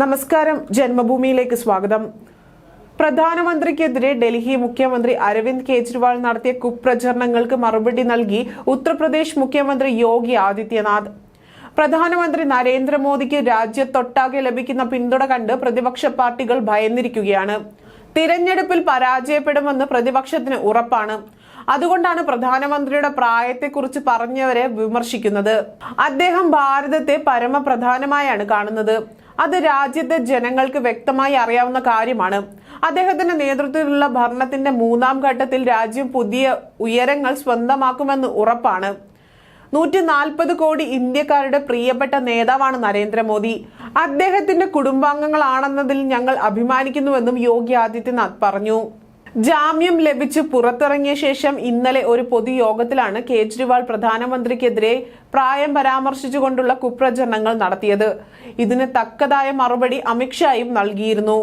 നമസ്കാരം, ജന്മഭൂമിയിലേക്ക് സ്വാഗതം. പ്രധാനമന്ത്രിക്കെതിരെ ഡൽഹി മുഖ്യമന്ത്രി അരവിന്ദ് കെജ്രിവാൾ നടത്തിയ കുപ്രചരണങ്ങൾക്ക് മറുപടി നൽകി ഉത്തർപ്രദേശ് മുഖ്യമന്ത്രി യോഗി ആദിത്യനാഥ്. പ്രധാനമന്ത്രി നരേന്ദ്രമോദിക്ക് രാജ്യത്തൊട്ടാകെ ലഭിക്കുന്ന പിന്തുണ കണ്ട് പ്രതിപക്ഷ പാർട്ടികൾ ഭയന്നിരിക്കുകയാണ്. തിരഞ്ഞെടുപ്പിൽ പരാജയപ്പെടുമെന്ന് പ്രതിപക്ഷത്തിന് ഉറപ്പാണ്. അതുകൊണ്ടാണ് പ്രധാനമന്ത്രിയുടെ പ്രായത്തെക്കുറിച്ച് പറഞ്ഞവരെ വിമർശിക്കുന്നത്. അദ്ദേഹം ഭാരതത്തെ പരമപ്രധാനമായാണ് കാണുന്നത്. അത് രാജ്യത്തെ ജനങ്ങൾക്ക് വ്യക്തമായി അറിയാവുന്ന കാര്യമാണ്. അദ്ദേഹത്തിന്റെ നേതൃത്വത്തിലുള്ള ഭരണത്തിന്റെ മൂന്നാം ഘട്ടത്തിൽ രാജ്യം പുതിയ ഉയരങ്ങൾ സ്വന്തമാക്കുമെന്ന് ഉറപ്പാണ്. 140 കോടി ഇന്ത്യക്കാരുടെ പ്രിയപ്പെട്ട നേതാവാണ് നരേന്ദ്രമോദി. അദ്ദേഹത്തിന്റെ കുടുംബാംഗങ്ങളാണെന്നതിൽ ഞങ്ങൾ അഭിമാനിക്കുന്നുവെന്നും യോഗി ആദിത്യനാഥ് പറഞ്ഞു. ജാമ്യം ലഭിച്ച് പുറത്തിറങ്ങിയ ശേഷം ഇന്നലെ ഒരു പൊതുയോഗത്തിലാണ് കേജ്രിവാൾ പ്രധാനമന്ത്രിക്കെതിരെ പ്രായം പരാമർശിച്ചുകൊണ്ടുള്ള കുപ്രചരണങ്ങൾ നടത്തിയത്. ഇതിന് തക്കതായ മറുപടി അമിത്ഷായും നൽകിയിരുന്നു.